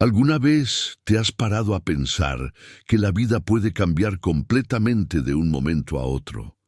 ¿Alguna vez te has parado a pensar que la vida puede cambiar completamente de un momento a otro?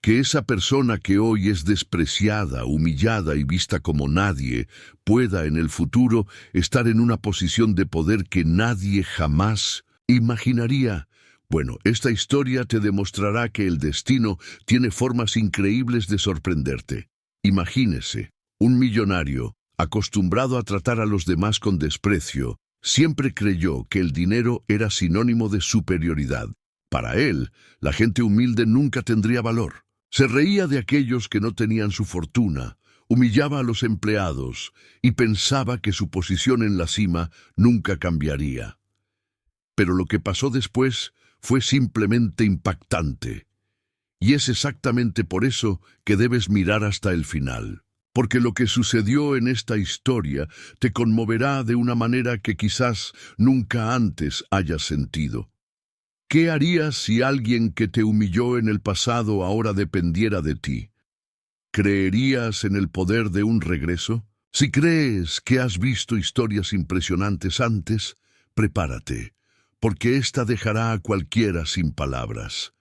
Que esa persona que hoy es despreciada, humillada y vista como nadie, pueda en el futuro estar en una posición de poder que nadie jamás imaginaría. Bueno, esta historia te demostrará que el destino tiene formas increíbles de sorprenderte. Imagínese, un millonario, acostumbrado a tratar a los demás con desprecio, siempre creyó que el dinero era sinónimo de superioridad. Para él, la gente humilde nunca tendría valor. Se reía de aquellos que no tenían su fortuna, humillaba a los empleados y pensaba que su posición en la cima nunca cambiaría. Pero lo que pasó después fue simplemente impactante. Y es exactamente por eso que debes mirar hasta el final. Porque lo que sucedió en esta historia te conmoverá de una manera que quizás nunca antes hayas sentido. ¿Qué harías si alguien que te humilló en el pasado ahora dependiera de ti? ¿Creerías en el poder de un regreso? Si crees que has visto historias impresionantes antes, prepárate, porque esta dejará a cualquiera sin palabras.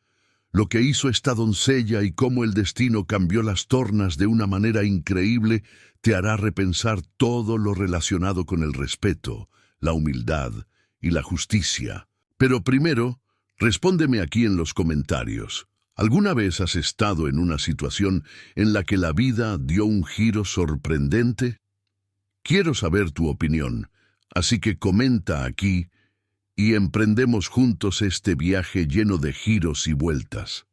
Lo que hizo esta doncella y cómo el destino cambió las tornas de una manera increíble te hará repensar todo lo relacionado con el respeto, la humildad y la justicia. Pero primero, respóndeme aquí en los comentarios. ¿Alguna vez has estado en una situación en la que la vida dio un giro sorprendente? Quiero saber tu opinión, así que comenta aquí y emprendemos juntos este viaje lleno de giros y vueltas.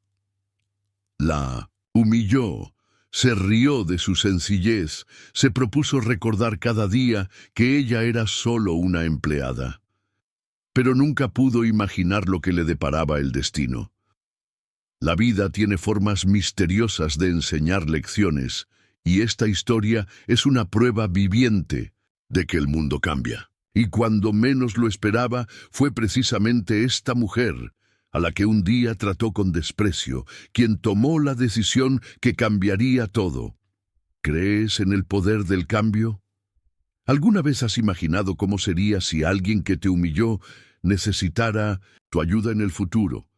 La humilló, se rió de su sencillez, se propuso recordar cada día que ella era solo una empleada. Pero nunca pudo imaginar lo que le deparaba el destino. La vida tiene formas misteriosas de enseñar lecciones, y esta historia es una prueba viviente de que el mundo cambia. Y cuando menos lo esperaba, fue precisamente esta mujer, a la que un día trató con desprecio, quien tomó la decisión que cambiaría todo. ¿Crees en el poder del cambio? ¿Alguna vez has imaginado cómo sería si alguien que te humilló necesitara tu ayuda en el futuro?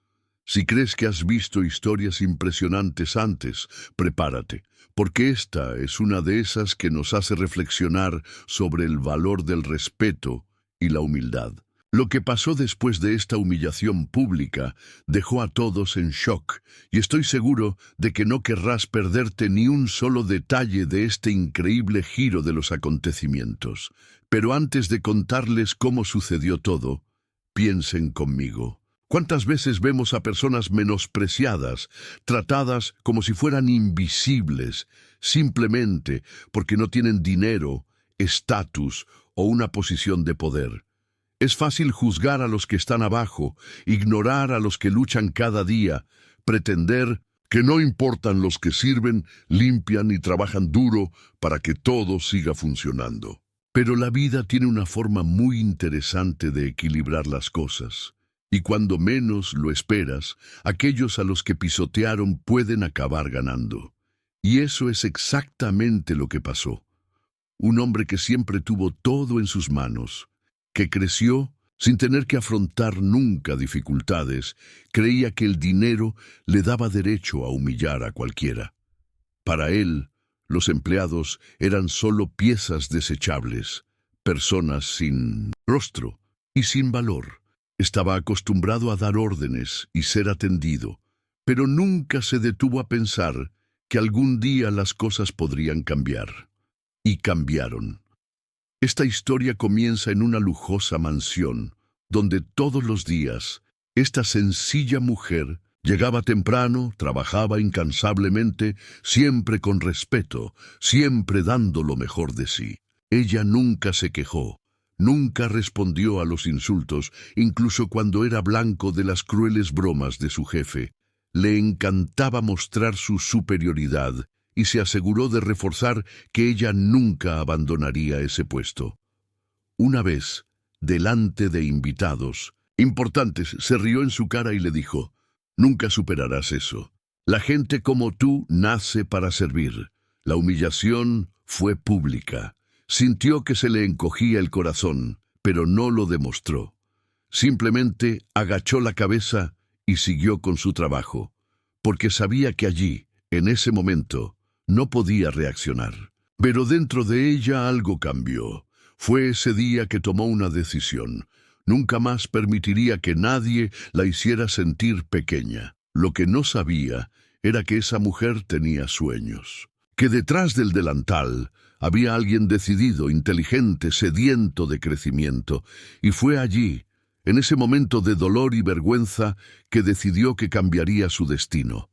Si crees que has visto historias impresionantes antes, prepárate, porque esta es una de esas que nos hace reflexionar sobre el valor del respeto y la humildad. Lo que pasó después de esta humillación pública dejó a todos en shock, y estoy seguro de que no querrás perderte ni un solo detalle de este increíble giro de los acontecimientos. Pero antes de contarles cómo sucedió todo, piensen conmigo. ¿Cuántas veces vemos a personas menospreciadas, tratadas como si fueran invisibles, simplemente porque no tienen dinero, estatus o una posición de poder? Es fácil juzgar a los que están abajo, ignorar a los que luchan cada día, pretender que no importan los que sirven, limpian y trabajan duro para que todo siga funcionando. Pero la vida tiene una forma muy interesante de equilibrar las cosas. Y cuando menos lo esperas, aquellos a los que pisotearon pueden acabar ganando. Y eso es exactamente lo que pasó. Un hombre que siempre tuvo todo en sus manos, que creció sin tener que afrontar nunca dificultades, creía que el dinero le daba derecho a humillar a cualquiera. Para él, los empleados eran solo piezas desechables, personas sin rostro y sin valor. Estaba acostumbrado a dar órdenes y ser atendido, pero nunca se detuvo a pensar que algún día las cosas podrían cambiar. Y cambiaron. Esta historia comienza en una lujosa mansión, donde todos los días esta sencilla mujer llegaba temprano, trabajaba incansablemente, siempre con respeto, siempre dando lo mejor de sí. Ella nunca se quejó. Nunca respondió a los insultos, incluso cuando era blanco de las crueles bromas de su jefe. Le encantaba mostrar su superioridad y se aseguró de reforzar que ella nunca abandonaría ese puesto. Una vez, delante de invitados importantes, se rió en su cara y le dijo: «Nunca superarás eso. La gente como tú nace para servir». La humillación fue pública. Sintió que se le encogía el corazón, pero no lo demostró. Simplemente agachó la cabeza y siguió con su trabajo, porque sabía que allí, en ese momento, no podía reaccionar. Pero dentro de ella algo cambió. Fue ese día que tomó una decisión. Nunca más permitiría que nadie la hiciera sentir pequeña. Lo que no sabía era que esa mujer tenía sueños. Que detrás del delantal había alguien decidido, inteligente, sediento de crecimiento. Y fue allí, en ese momento de dolor y vergüenza, que decidió que cambiaría su destino.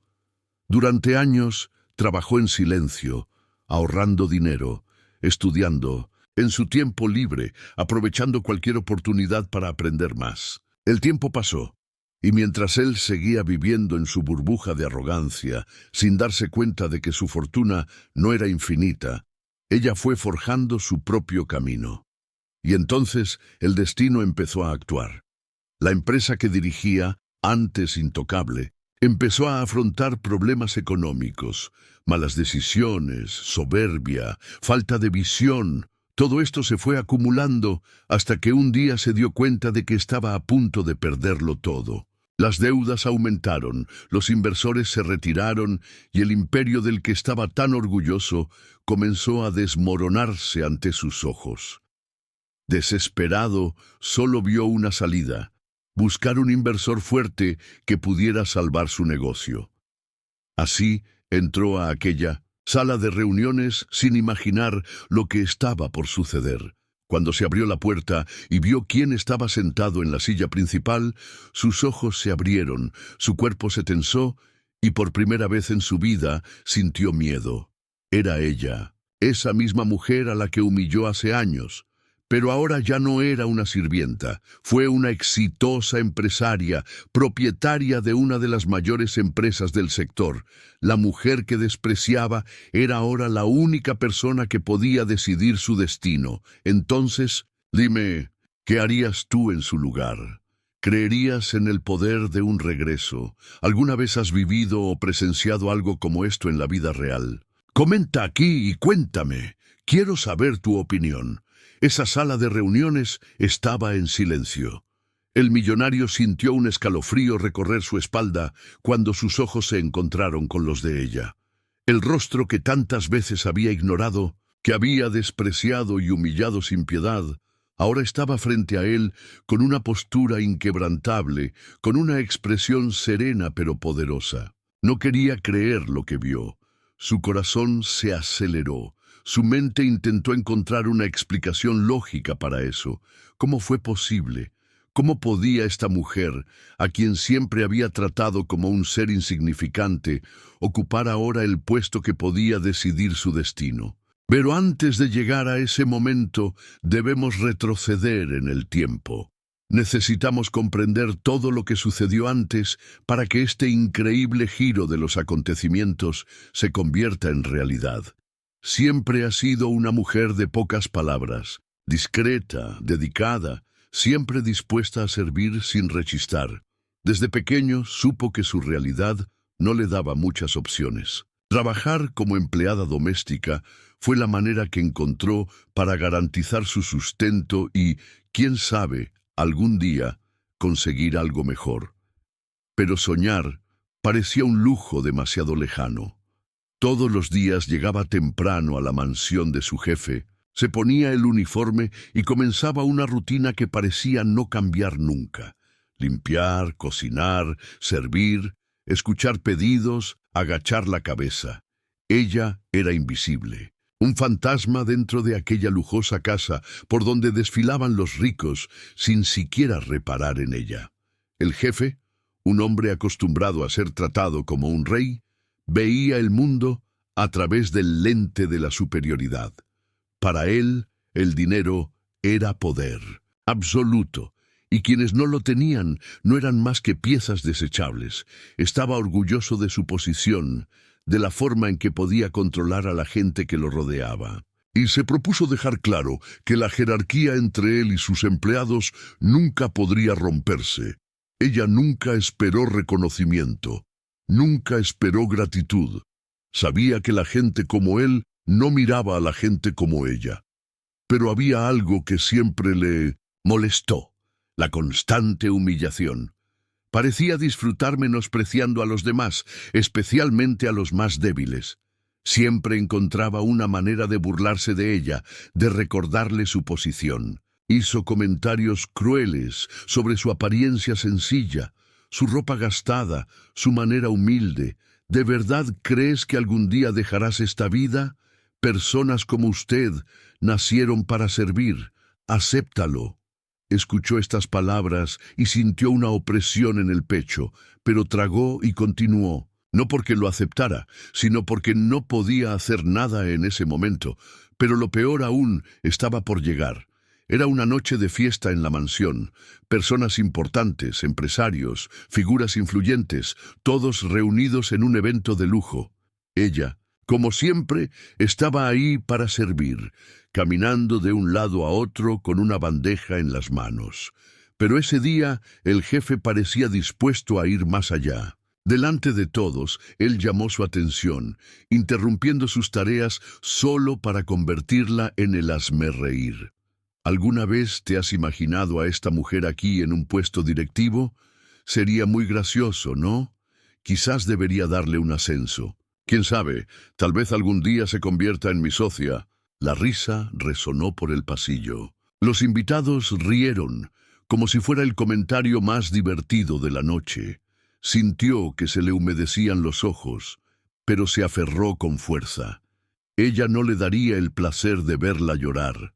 Durante años trabajó en silencio, ahorrando dinero, estudiando, en su tiempo libre, aprovechando cualquier oportunidad para aprender más. El tiempo pasó, y mientras él seguía viviendo en su burbuja de arrogancia, sin darse cuenta de que su fortuna no era infinita, ella fue forjando su propio camino. Y entonces el destino empezó a actuar. La empresa que dirigía, antes intocable, empezó a afrontar problemas económicos, malas decisiones, soberbia, falta de visión. Todo esto se fue acumulando hasta que un día se dio cuenta de que estaba a punto de perderlo todo. Las deudas aumentaron, los inversores se retiraron y el imperio del que estaba tan orgulloso comenzó a desmoronarse ante sus ojos. Desesperado, solo vio una salida: buscar un inversor fuerte que pudiera salvar su negocio. Así entró a aquella sala de reuniones sin imaginar lo que estaba por suceder. Cuando se abrió la puerta y vio quién estaba sentado en la silla principal, sus ojos se abrieron, su cuerpo se tensó y por primera vez en su vida sintió miedo. Era ella, esa misma mujer a la que humilló hace años. Pero ahora ya no era una sirvienta, fue una exitosa empresaria, propietaria de una de las mayores empresas del sector. La mujer que despreciaba era ahora la única persona que podía decidir su destino. Entonces, dime, ¿qué harías tú en su lugar? ¿Creerías en el poder de un regreso? ¿Alguna vez has vivido o presenciado algo como esto en la vida real? Comenta aquí y cuéntame. Quiero saber tu opinión. Esa sala de reuniones estaba en silencio. El millonario sintió un escalofrío recorrer su espalda cuando sus ojos se encontraron con los de ella. El rostro que tantas veces había ignorado, que había despreciado y humillado sin piedad, ahora estaba frente a él con una postura inquebrantable, con una expresión serena pero poderosa. No quería creer lo que vio. Su corazón se aceleró. Su mente intentó encontrar una explicación lógica para eso. ¿Cómo fue posible? ¿Cómo podía esta mujer, a quien siempre había tratado como un ser insignificante, ocupar ahora el puesto que podía decidir su destino? Pero antes de llegar a ese momento, debemos retroceder en el tiempo. Necesitamos comprender todo lo que sucedió antes para que este increíble giro de los acontecimientos se convierta en realidad. Siempre ha sido una mujer de pocas palabras, discreta, dedicada, siempre dispuesta a servir sin rechistar. Desde pequeño supo que su realidad no le daba muchas opciones. Trabajar como empleada doméstica fue la manera que encontró para garantizar su sustento y, quién sabe, algún día conseguir algo mejor. Pero soñar parecía un lujo demasiado lejano. Todos los días llegaba temprano a la mansión de su jefe, se ponía el uniforme y comenzaba una rutina que parecía no cambiar nunca. Limpiar, cocinar, servir, escuchar pedidos, agachar la cabeza. Ella era invisible, un fantasma dentro de aquella lujosa casa por donde desfilaban los ricos sin siquiera reparar en ella. El jefe, un hombre acostumbrado a ser tratado como un rey, veía el mundo a través del lente de la superioridad. Para él, el dinero era poder absoluto, y quienes no lo tenían no eran más que piezas desechables. Estaba orgulloso de su posición, de la forma en que podía controlar a la gente que lo rodeaba. Y se propuso dejar claro que la jerarquía entre él y sus empleados nunca podría romperse. Ella nunca esperó reconocimiento. Nunca esperó gratitud. Sabía que la gente como él no miraba a la gente como ella. Pero había algo que siempre le Molestó la constante humillación. Parecía disfrutar menospreciando a los demás, especialmente a los más débiles. Siempre encontraba una manera de burlarse de ella, de recordarle su posición. Hizo comentarios crueles sobre su apariencia sencilla, su ropa gastada, su manera humilde. ¿De verdad crees que algún día dejarás esta vida? Personas como usted nacieron para servir. Acéptalo. Escuchó estas palabras y sintió una opresión en el pecho, pero tragó y continuó. No porque lo aceptara, sino porque no podía hacer nada en ese momento. Pero lo peor aún estaba por llegar. Era una noche de fiesta en la mansión. Personas importantes, empresarios, figuras influyentes, todos reunidos en un evento de lujo. Ella, como siempre, estaba ahí para servir, caminando de un lado a otro con una bandeja en las manos. Pero ese día el jefe parecía dispuesto a ir más allá. Delante de todos, él llamó su atención, interrumpiendo sus tareas solo para convertirla en el hazmerreír. ¿Alguna vez te has imaginado a esta mujer aquí en un puesto directivo? Sería muy gracioso, ¿no? Quizás debería darle un ascenso. Quién sabe, tal vez algún día se convierta en mi socia. La risa resonó por el pasillo. Los invitados rieron, como si fuera el comentario más divertido de la noche. Sintió que se le humedecían los ojos, pero se aferró con fuerza. Ella no le daría el placer de verla llorar.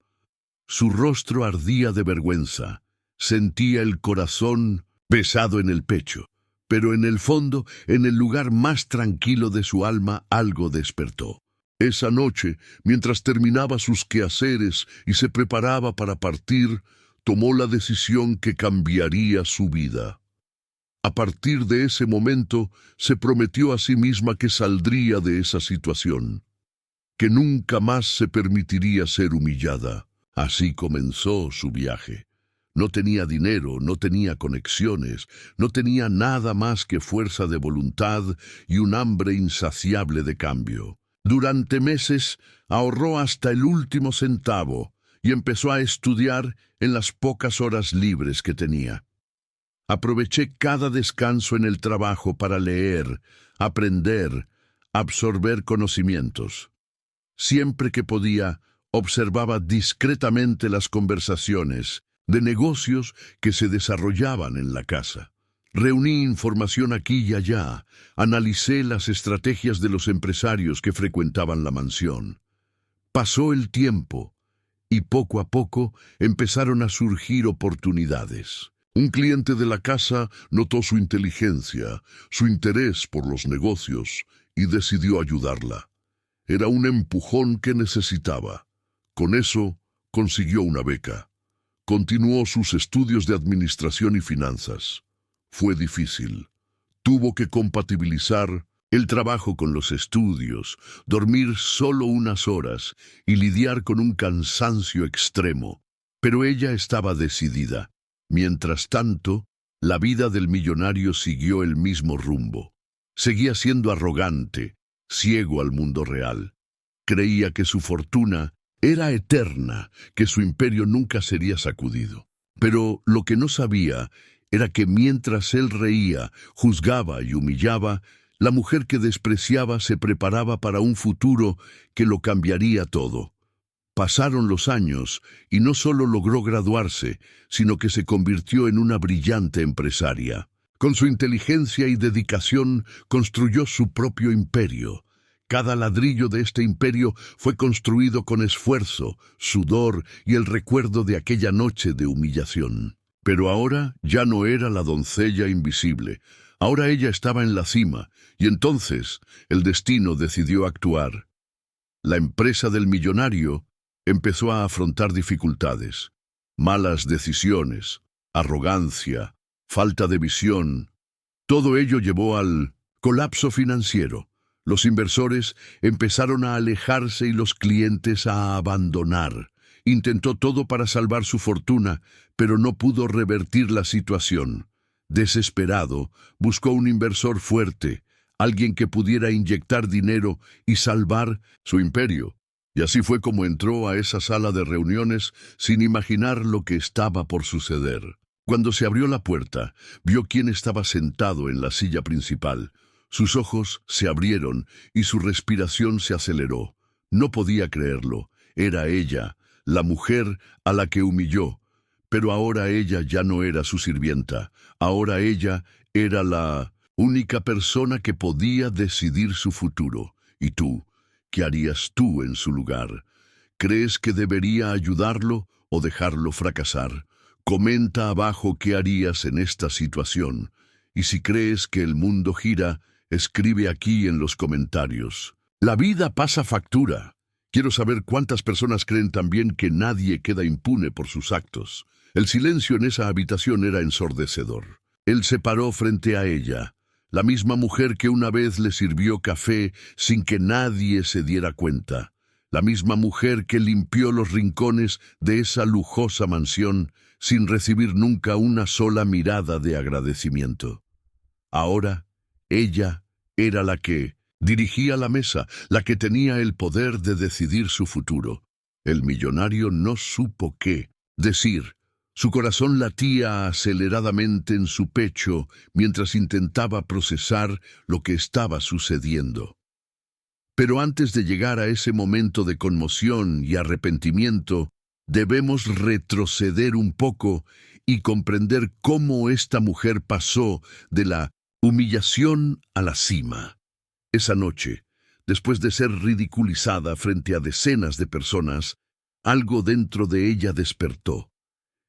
Su rostro ardía de vergüenza. Sentía el corazón pesado en el pecho. Pero en el fondo, en el lugar más tranquilo de su alma, algo despertó. Esa noche, mientras terminaba sus quehaceres y se preparaba para partir, tomó la decisión que cambiaría su vida. A partir de ese momento, se prometió a sí misma que saldría de esa situación, que nunca más se permitiría ser humillada. Así comenzó su viaje. No tenía dinero, no tenía conexiones, no tenía nada más que fuerza de voluntad y un hambre insaciable de cambio. Durante meses ahorró hasta el último centavo y empezó a estudiar en las pocas horas libres que tenía. Aproveché cada descanso en el trabajo para leer, aprender, absorber conocimientos. Siempre que podía, observaba discretamente las conversaciones de negocios que se desarrollaban en la casa. Reuní información aquí y allá, analicé las estrategias de los empresarios que frecuentaban la mansión. Pasó el tiempo y poco a poco empezaron a surgir oportunidades. Un cliente de la casa notó su inteligencia, su interés por los negocios y decidió ayudarla. Era un empujón que necesitaba. Con eso consiguió una beca. Continuó sus estudios de administración y finanzas. Fue difícil. Tuvo que compatibilizar el trabajo con los estudios, dormir solo unas horas y lidiar con un cansancio extremo. Pero ella estaba decidida. Mientras tanto, la vida del millonario siguió el mismo rumbo. Seguía siendo arrogante, ciego al mundo real. Creía que su fortuna era eterna, que su imperio nunca sería sacudido. Pero lo que no sabía era que mientras él reía, juzgaba y humillaba, la mujer que despreciaba se preparaba para un futuro que lo cambiaría todo. Pasaron los años y no solo logró graduarse, sino que se convirtió en una brillante empresaria. Con su inteligencia y dedicación construyó su propio imperio. Cada ladrillo de este imperio fue construido con esfuerzo, sudor y el recuerdo de aquella noche de humillación. Pero ahora ya no era la doncella invisible. Ahora ella estaba en la cima, y entonces el destino decidió actuar. La empresa del millonario empezó a afrontar dificultades, malas decisiones, arrogancia, falta de visión. Todo ello llevó al colapso financiero. Los inversores empezaron a alejarse y los clientes a abandonar. Intentó todo para salvar su fortuna, pero no pudo revertir la situación. Desesperado, buscó un inversor fuerte, alguien que pudiera inyectar dinero y salvar su imperio. Y así fue como entró a esa sala de reuniones sin imaginar lo que estaba por suceder. Cuando se abrió la puerta, vio quién estaba sentado en la silla principal. Sus ojos se abrieron y su respiración se aceleró. No podía creerlo. Era ella, la mujer a la que humilló. Pero ahora ella ya no era su sirvienta. Ahora ella era la única persona que podía decidir su futuro. ¿Y tú? ¿Qué harías tú en su lugar? ¿Crees que debería ayudarlo o dejarlo fracasar? Comenta abajo qué harías en esta situación. Y si crees que el mundo gira, escribe aquí en los comentarios. La vida pasa factura. Quiero saber cuántas personas creen también que nadie queda impune por sus actos. El silencio en esa habitación era ensordecedor. Él se paró frente a ella, la misma mujer que una vez le sirvió café sin que nadie se diera cuenta. La misma mujer que limpió los rincones de esa lujosa mansión sin recibir nunca una sola mirada de agradecimiento. Ahora, ella era la que dirigía la mesa, la que tenía el poder de decidir su futuro. El millonario no supo qué decir. Su corazón latía aceleradamente en su pecho mientras intentaba procesar lo que estaba sucediendo. Pero antes de llegar a ese momento de conmoción y arrepentimiento, debemos retroceder un poco y comprender cómo esta mujer pasó de la humillación a la cima. Esa noche, después de ser ridiculizada frente a decenas de personas, algo dentro de ella despertó.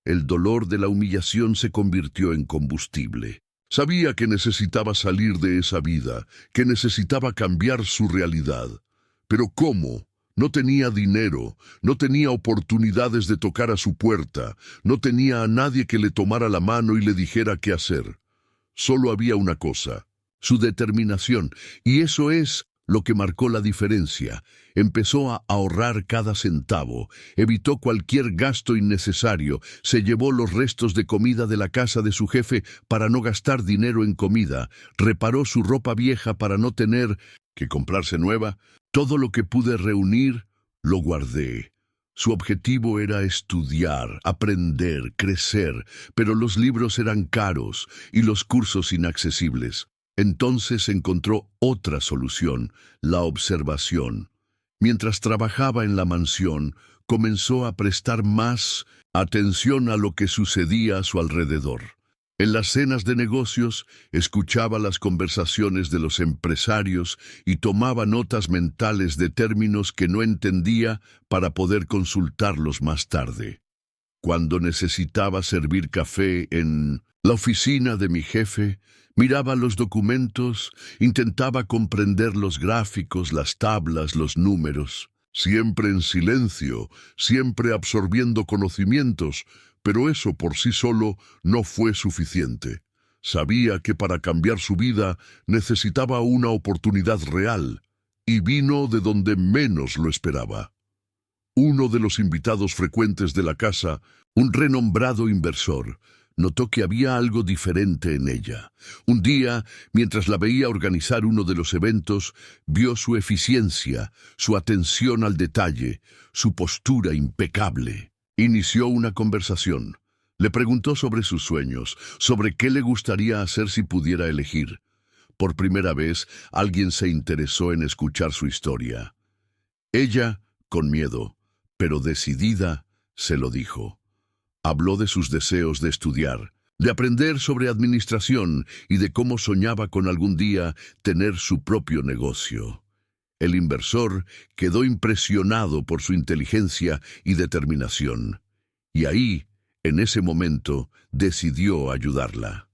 El dolor de la humillación se convirtió en combustible. Sabía que necesitaba salir de esa vida, que necesitaba cambiar su realidad. ¿Pero cómo? No tenía dinero, no tenía oportunidades de tocar a su puerta, no tenía a nadie que le tomara la mano y le dijera qué hacer. Solo había una cosa, su determinación, y eso es lo que marcó la diferencia. Empezó a ahorrar cada centavo, evitó cualquier gasto innecesario, se llevó los restos de comida de la casa de su jefe para no gastar dinero en comida, reparó su ropa vieja para no tener que comprarse nueva. Todo lo que pude reunir, lo guardé. Su objetivo era estudiar, aprender, crecer, pero los libros eran caros y los cursos inaccesibles. Entonces encontró otra solución, la observación. Mientras trabajaba en la mansión, comenzó a prestar más atención a lo que sucedía a su alrededor. En las cenas de negocios, escuchaba las conversaciones de los empresarios y tomaba notas mentales de términos que no entendía para poder consultarlos más tarde. Cuando necesitaba servir café en la oficina de mi jefe, miraba los documentos, intentaba comprender los gráficos, las tablas, los números, siempre en silencio, siempre absorbiendo conocimientos, pero eso por sí solo no fue suficiente. Sabía que para cambiar su vida necesitaba una oportunidad real, y vino de donde menos lo esperaba. Uno de los invitados frecuentes de la casa, un renombrado inversor, notó que había algo diferente en ella. Un día, mientras la veía organizar uno de los eventos, vio su eficiencia, su atención al detalle, su postura impecable. Inició una conversación. Le preguntó sobre sus sueños, sobre qué le gustaría hacer si pudiera elegir. Por primera vez, alguien se interesó en escuchar su historia. Ella, con miedo, pero decidida, se lo dijo. Habló de sus deseos de estudiar, de aprender sobre administración y de cómo soñaba con algún día tener su propio negocio. El inversor quedó impresionado por su inteligencia y determinación, y ahí, en ese momento, decidió ayudarla.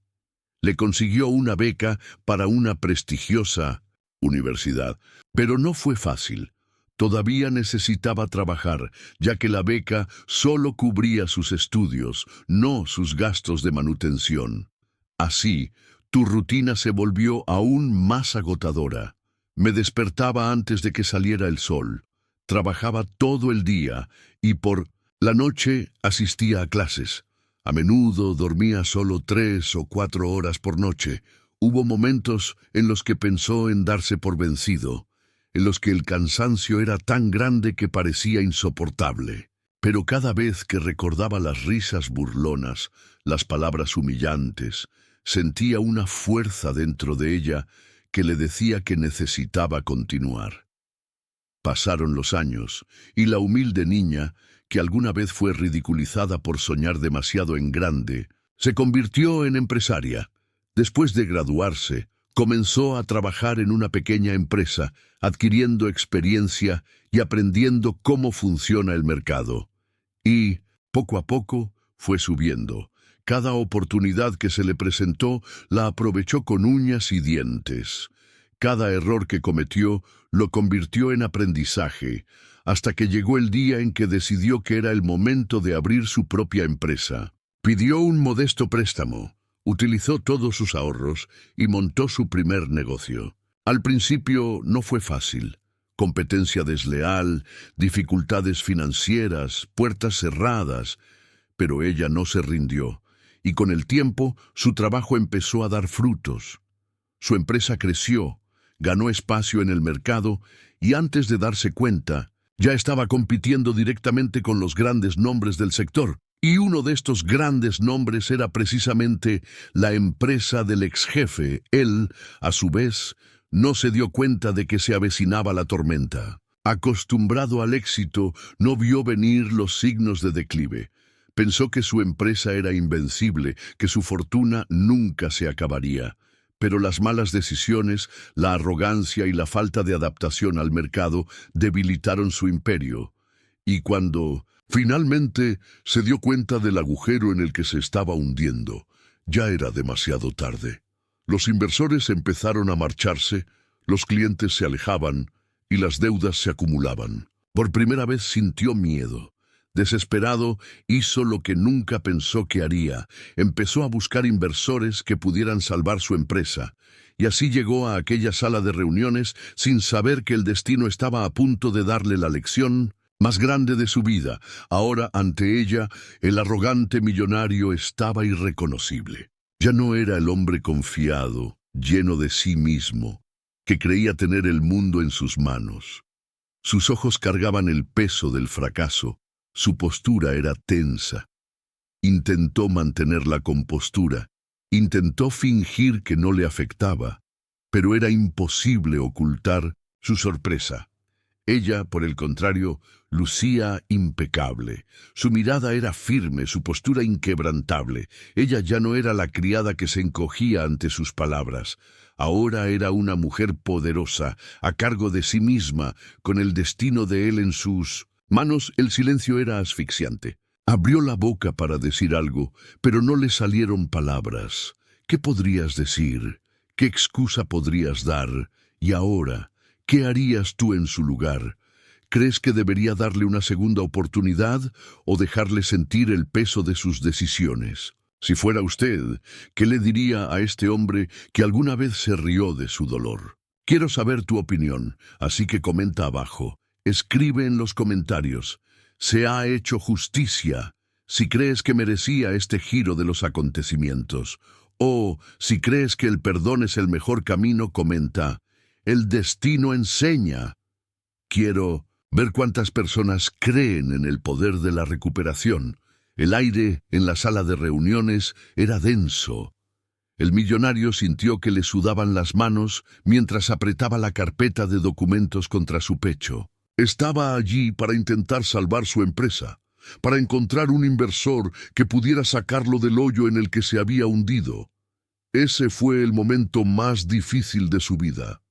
Le consiguió una beca para una prestigiosa universidad, pero no fue fácil. Todavía necesitaba trabajar, ya que la beca solo cubría sus estudios, no sus gastos de manutención. Así, tu rutina se volvió aún más agotadora. Me despertaba antes de que saliera el sol, trabajaba todo el día y por la noche asistía a clases. A menudo dormía solo 3 o 4 horas por noche. Hubo momentos en los que pensó en darse por vencido. en los que el cansancio era tan grande que parecía insoportable. Pero cada vez que recordaba las risas burlonas, las palabras humillantes, sentía una fuerza dentro de ella que le decía que necesitaba continuar. Pasaron los años, y la humilde niña, que alguna vez fue ridiculizada por soñar demasiado en grande, se convirtió en empresaria. Después de graduarse, comenzó a trabajar en una pequeña empresa, adquiriendo experiencia y aprendiendo cómo funciona el mercado. Y, poco a poco, fue subiendo. Cada oportunidad que se le presentó la aprovechó con uñas y dientes. Cada error que cometió lo convirtió en aprendizaje, hasta que llegó el día en que decidió que era el momento de abrir su propia empresa. Pidió un modesto préstamo, utilizó todos sus ahorros y montó su primer negocio. Al principio no fue fácil. Competencia desleal, dificultades financieras, puertas cerradas, pero ella no se rindió, y con el tiempo su trabajo empezó a dar frutos. Su empresa creció, ganó espacio en el mercado y antes de darse cuenta, ya estaba compitiendo directamente con los grandes nombres del sector. Y uno de estos grandes nombres era precisamente la empresa del ex jefe. Él, a su vez, no se dio cuenta de que se avecinaba la tormenta. Acostumbrado al éxito, no vio venir los signos de declive. Pensó que su empresa era invencible, que su fortuna nunca se acabaría. Pero las malas decisiones, la arrogancia y la falta de adaptación al mercado debilitaron su imperio. Y cuando finalmente se dio cuenta del agujero en el que se estaba hundiendo, ya era demasiado tarde. Los inversores empezaron a marcharse, los clientes se alejaban y las deudas se acumulaban. Por primera vez sintió miedo. Desesperado, hizo lo que nunca pensó que haría. Empezó a buscar inversores que pudieran salvar su empresa. Y así llegó a aquella sala de reuniones sin saber que el destino estaba a punto de darle la lección más grande de su vida. Ahora, ante ella, el arrogante millonario estaba irreconocible. Ya no era el hombre confiado, lleno de sí mismo, que creía tener el mundo en sus manos. Sus ojos cargaban el peso del fracaso. Su postura era tensa. Intentó mantener la compostura. Intentó fingir que no le afectaba, pero era imposible ocultar su sorpresa. Ella, por el contrario, lucía impecable. Su mirada era firme, su postura inquebrantable. Ella ya no era la criada que se encogía ante sus palabras. Ahora era una mujer poderosa, a cargo de sí misma, con el destino de él en sus manos. El silencio era asfixiante. Abrió la boca para decir algo, pero no le salieron palabras. ¿Qué podrías decir? ¿Qué excusa podrías dar? Y ahora, ¿qué harías tú en su lugar? ¿Crees que debería darle una segunda oportunidad o dejarle sentir el peso de sus decisiones? Si fuera usted, ¿qué le diría a este hombre que alguna vez se rió de su dolor? Quiero saber tu opinión, así que comenta abajo. Escribe en los comentarios. Se ha hecho justicia si crees que merecía este giro de los acontecimientos. O, si crees que el perdón es el mejor camino, comenta. El destino enseña. Quiero ver cuántas personas creen en el poder de la recuperación. El aire en la sala de reuniones era denso. El millonario sintió que le sudaban las manos mientras apretaba la carpeta de documentos contra su pecho. Estaba allí para intentar salvar su empresa, para encontrar un inversor que pudiera sacarlo del hoyo en el que se había hundido. Ese fue el momento más difícil de su vida.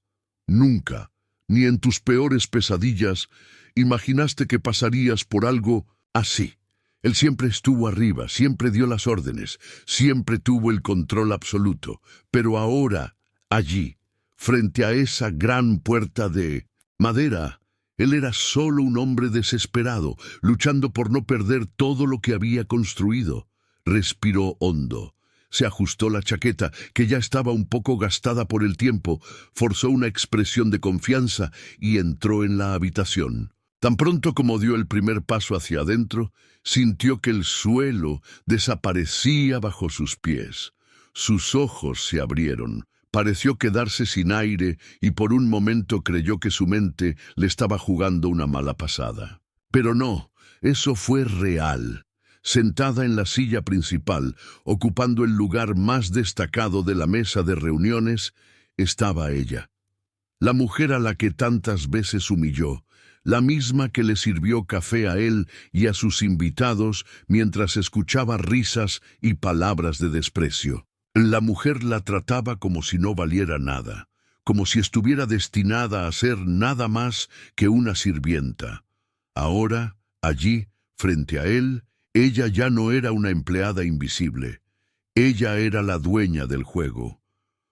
Nunca, ni en tus peores pesadillas, imaginaste que pasarías por algo así. Él siempre estuvo arriba, siempre dio las órdenes, siempre tuvo el control absoluto. Pero ahora, allí, frente a esa gran puerta de madera, él era solo un hombre desesperado, luchando por no perder todo lo que había construido. Respiró hondo. Se ajustó la chaqueta, que ya estaba un poco gastada por el tiempo, forzó una expresión de confianza y entró en la habitación. Tan pronto como dio el primer paso hacia adentro, sintió que el suelo desaparecía bajo sus pies. Sus ojos se abrieron, Pareció quedarse sin aire y por un momento creyó que su mente le estaba jugando una mala pasada. Pero no, eso fue real. Sentada en la silla principal, ocupando el lugar más destacado de la mesa de reuniones, estaba ella. La mujer a la que tantas veces humilló, la misma que le sirvió café a él y a sus invitados mientras escuchaba risas y palabras de desprecio. La mujer la trataba como si no valiera nada, como si estuviera destinada a ser nada más que una sirvienta. Ahora, allí, frente a él, ella ya no era una empleada invisible. Ella era la dueña del juego.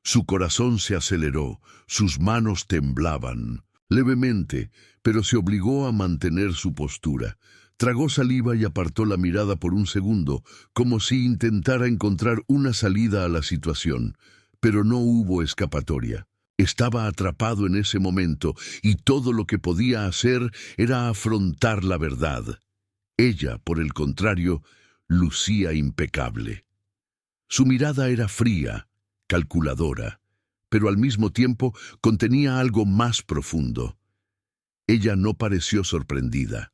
Su corazón se aceleró, sus manos temblaban. Levemente, pero se obligó a mantener su postura. Tragó saliva y apartó la mirada por un segundo, como si intentara encontrar una salida a la situación. Pero no hubo escapatoria. Estaba atrapado en ese momento, y todo lo que podía hacer era afrontar la verdad. Ella, por el contrario, lucía impecable. Su mirada era fría, calculadora, pero al mismo tiempo contenía algo más profundo. Ella no pareció sorprendida.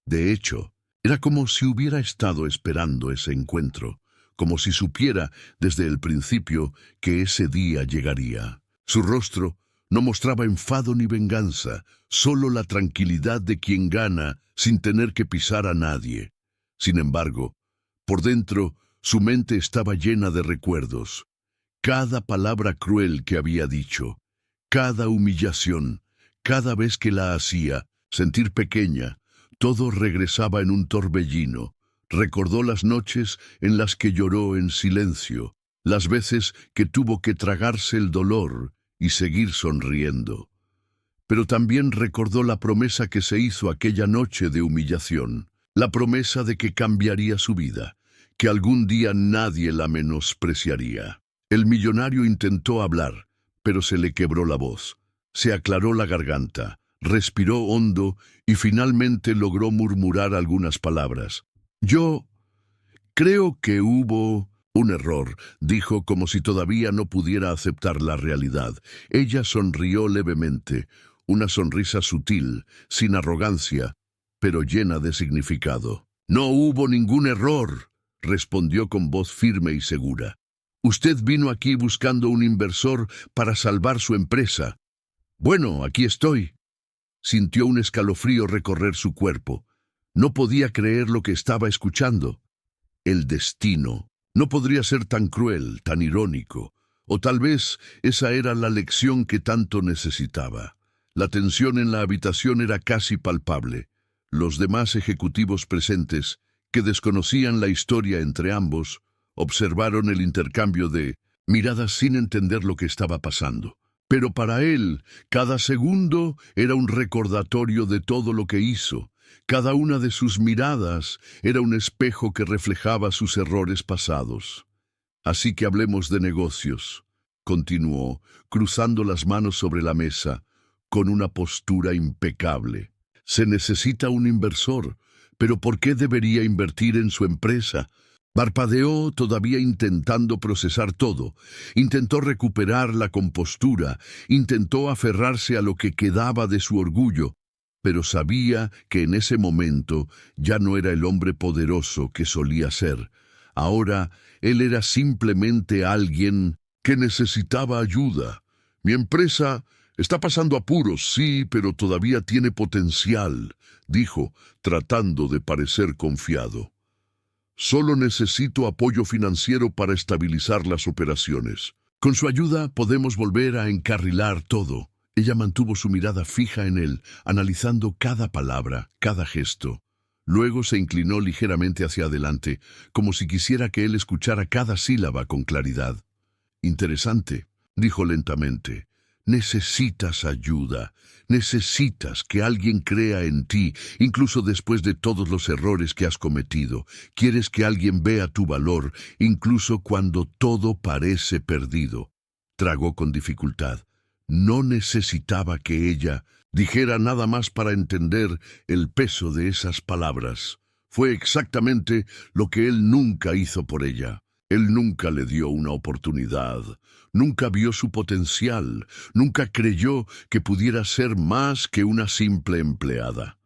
De hecho, era como si hubiera estado esperando ese encuentro, como si supiera desde el principio que ese día llegaría. Su rostro no mostraba enfado ni venganza, solo la tranquilidad de quien gana sin tener que pisar a nadie. Sin embargo, por dentro, su mente estaba llena de recuerdos. Cada palabra cruel que había dicho, cada humillación, cada vez que la hacía sentir pequeña, todo regresaba en un torbellino. Recordó las noches en las que lloró en silencio, las veces que tuvo que tragarse el dolor y seguir sonriendo. Pero también recordó la promesa que se hizo aquella noche de humillación, la promesa de que cambiaría su vida, que algún día nadie la menospreciaría. El millonario intentó hablar, pero se le quebró la voz. Se aclaró la garganta, respiró hondo y finalmente logró murmurar algunas palabras. «Yo creo que hubo un error», dijo como si todavía no pudiera aceptar la realidad. Ella sonrió levemente, una sonrisa sutil, sin arrogancia, pero llena de significado. «No hubo ningún error», respondió con voz firme y segura. «Usted vino aquí buscando un inversor para salvar su empresa. Bueno, aquí estoy». Sintió un escalofrío recorrer su cuerpo. No podía creer lo que estaba escuchando. El destino no podría ser tan cruel, tan irónico. O tal vez esa era la lección que tanto necesitaba. La tensión en la habitación era casi palpable. Los demás ejecutivos presentes, que desconocían la historia entre ambos, observaron el intercambio de miradas sin entender lo que estaba pasando. Pero para él, cada segundo era un recordatorio de todo lo que hizo. Cada una de sus miradas era un espejo que reflejaba sus errores pasados. «Así que hablemos de negocios», continuó, cruzando las manos sobre la mesa, con una postura impecable. «Se necesita un inversor, pero ¿por qué debería invertir en su empresa?» Parpadeó, todavía intentando procesar todo. Intentó recuperar la compostura, intentó aferrarse a lo que quedaba de su orgullo, pero sabía que en ese momento ya no era el hombre poderoso que solía ser. Ahora él era simplemente alguien que necesitaba ayuda. «Mi empresa está pasando apuros, sí, pero todavía tiene potencial», dijo, tratando de parecer confiado. «Solo necesito apoyo financiero para estabilizar las operaciones. Con su ayuda podemos volver a encarrilar todo». Ella mantuvo su mirada fija en él, analizando cada palabra, cada gesto. Luego se inclinó ligeramente hacia adelante, como si quisiera que él escuchara cada sílaba con claridad. «Interesante», dijo lentamente. «Necesitas ayuda. Necesitas que alguien crea en ti, incluso después de todos los errores que has cometido. Quieres que alguien vea tu valor, incluso cuando todo parece perdido». Tragó con dificultad. No necesitaba que ella dijera nada más para entender el peso de esas palabras. Fue exactamente lo que él nunca hizo por ella. Él nunca le dio una oportunidad, nunca vio su potencial, nunca creyó que pudiera ser más que una simple empleada.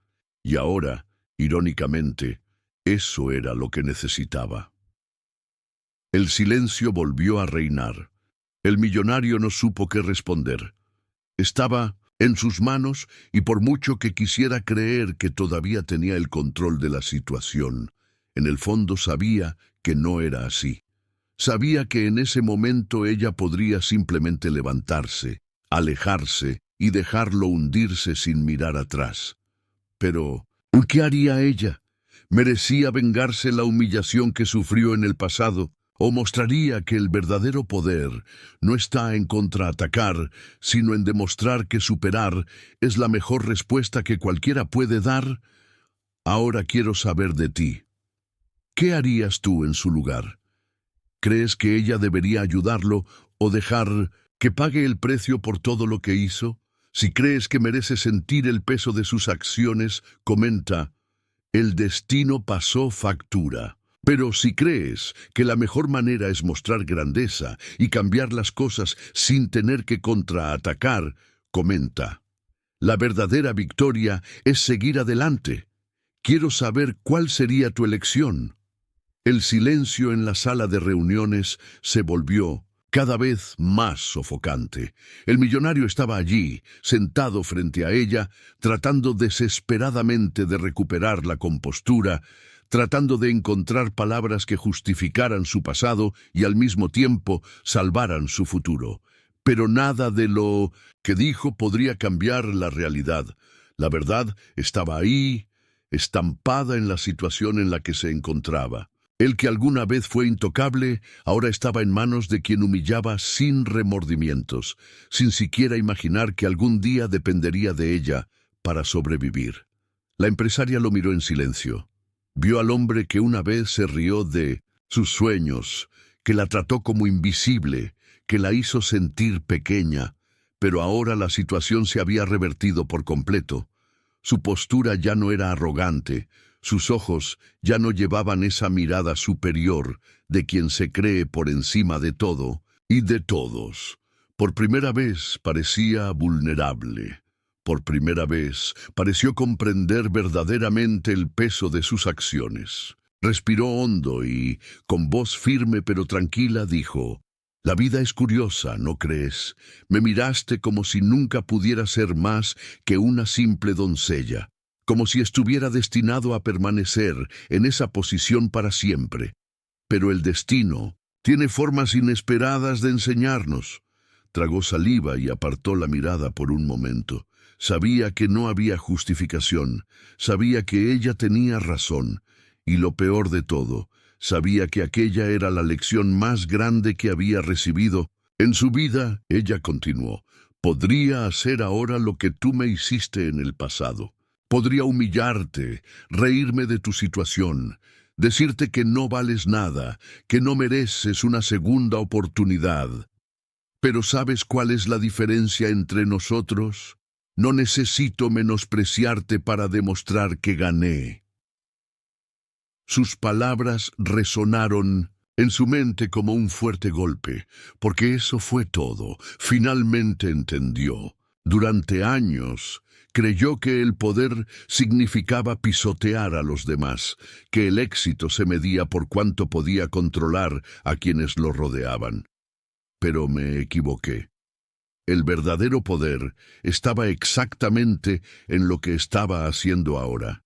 Y ahora, irónicamente, eso era lo que necesitaba. El silencio volvió a reinar. El millonario no supo qué responder. Estaba en sus manos y por mucho que quisiera creer que todavía tenía el control de la situación, en el fondo sabía que no era así. Sabía que en ese momento ella podría simplemente levantarse, alejarse y dejarlo hundirse sin mirar atrás. Pero, ¿qué haría ella? ¿Merecía vengarse la humillación que sufrió en el pasado? ¿O mostraría que el verdadero poder no está en contraatacar, sino en demostrar que superar es la mejor respuesta que cualquiera puede dar? Ahora quiero saber de ti. ¿Qué harías tú en su lugar? ¿Crees que ella debería ayudarlo o dejar que pague el precio por todo lo que hizo? Si crees que merece sentir el peso de sus acciones, comenta: el destino pasó factura. Pero si crees que la mejor manera es mostrar grandeza y cambiar las cosas sin tener que contraatacar, comenta: la verdadera victoria es seguir adelante. Quiero saber cuál sería tu elección. El silencio en la sala de reuniones se volvió cada vez más sofocante. El millonario estaba allí, sentado frente a ella, tratando desesperadamente de recuperar la compostura, tratando de encontrar palabras que justificaran su pasado y al mismo tiempo salvaran su futuro. Pero nada de lo que dijo podría cambiar la realidad. La verdad estaba ahí, estampada en la situación en la que se encontraba. El que alguna vez fue intocable, ahora estaba en manos de quien humillaba sin remordimientos, sin siquiera imaginar que algún día dependería de ella para sobrevivir. La empresaria lo miró en silencio. Vio al hombre que una vez se rió de sus sueños, que la trató como invisible, que la hizo sentir pequeña, pero ahora la situación se había revertido por completo. Su postura ya no era arrogante, sus ojos ya no llevaban esa mirada superior de quien se cree por encima de todo y de todos. Por primera vez parecía vulnerable. Por primera vez pareció comprender verdaderamente el peso de sus acciones. Respiró hondo y, con voz firme pero tranquila, dijo: la vida es curiosa, ¿no crees? Me miraste como si nunca pudiera ser más que una simple doncella, como si estuviera destinado a permanecer en esa posición para siempre. Pero el destino tiene formas inesperadas de enseñarnos. Tragó saliva y apartó la mirada por un momento. Sabía que no había justificación, sabía que ella tenía razón, y lo peor de todo, sabía que aquella era la lección más grande que había recibido en su vida. Ella continuó: podría hacer ahora lo que tú me hiciste en el pasado. Podría humillarte, reírme de tu situación, decirte que no vales nada, que no mereces una segunda oportunidad. Pero ¿sabes cuál es la diferencia entre nosotros? No necesito menospreciarte para demostrar que gané. Sus palabras resonaron en su mente como un fuerte golpe, porque eso fue todo. Finalmente entendió. Durante años creyó que el poder significaba pisotear a los demás, que el éxito se medía por cuánto podía controlar a quienes lo rodeaban. Pero me equivoqué. El verdadero poder estaba exactamente en lo que estaba haciendo ahora.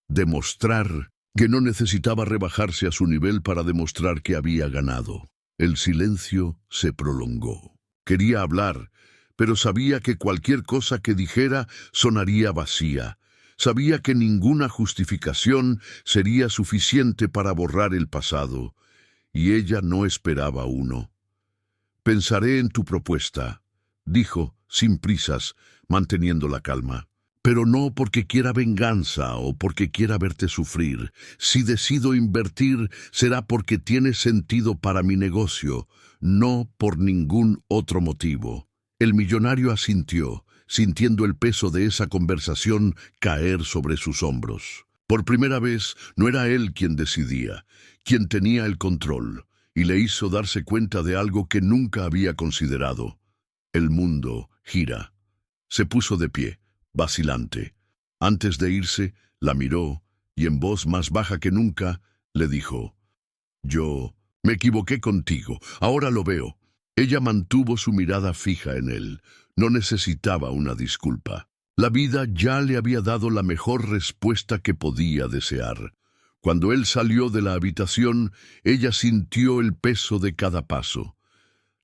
Demostrar que no necesitaba rebajarse a su nivel para demostrar que había ganado. El silencio se prolongó. Quería hablar, pero sabía que cualquier cosa que dijera sonaría vacía. Sabía que ninguna justificación sería suficiente para borrar el pasado, y ella no esperaba uno. Pensaré en tu propuesta, dijo, sin prisas, manteniendo la calma. Pero no porque quiera venganza o porque quiera verte sufrir. Si decido invertir, será porque tiene sentido para mi negocio, no por ningún otro motivo. El millonario asintió, sintiendo el peso de esa conversación caer sobre sus hombros. Por primera vez, no era él quien decidía, quien tenía el control. y le hizo darse cuenta de algo que nunca había considerado. El mundo gira. Se puso de pie, vacilante. Antes de irse, la miró y en voz más baja que nunca le dijo: «Yo me equivoqué contigo, ahora lo veo». Ella mantuvo su mirada fija en él. No necesitaba una disculpa. La vida ya le había dado la mejor respuesta que podía desear. Cuando él salió de la habitación, ella sintió el peso de cada paso.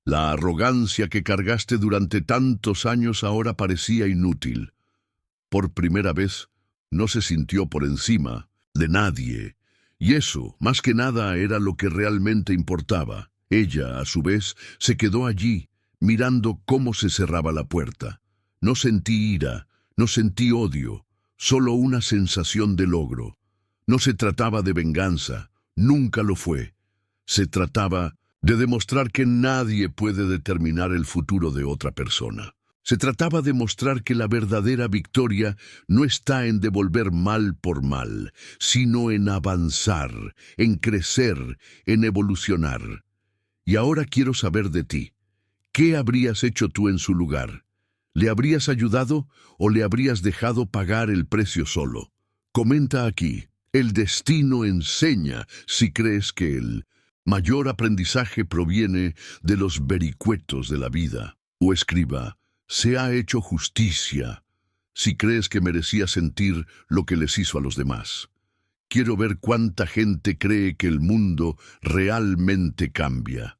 La arrogancia que cargaste durante tantos años ahora parecía inútil. Por primera vez, no se sintió por encima de nadie. Y eso, más que nada, era lo que realmente importaba. Ella, a su vez, se quedó allí, mirando cómo se cerraba la puerta. No sentí ira, no sentí odio, solo una sensación de logro. No se trataba de venganza, nunca lo fue. Se trataba de demostrar que nadie puede determinar el futuro de otra persona. Se trataba de mostrar que la verdadera victoria no está en devolver mal por mal, sino en avanzar, en crecer, en evolucionar. Y ahora quiero saber de ti. ¿Qué habrías hecho tú en su lugar? ¿Le habrías ayudado o le habrías dejado pagar el precio solo? Comenta aquí. El destino enseña si crees que el mayor aprendizaje proviene de los vericuetos de la vida. O escriba: se ha hecho justicia, si crees que merecía sentir lo que les hizo a los demás. Quiero ver cuánta gente cree que el mundo realmente cambia.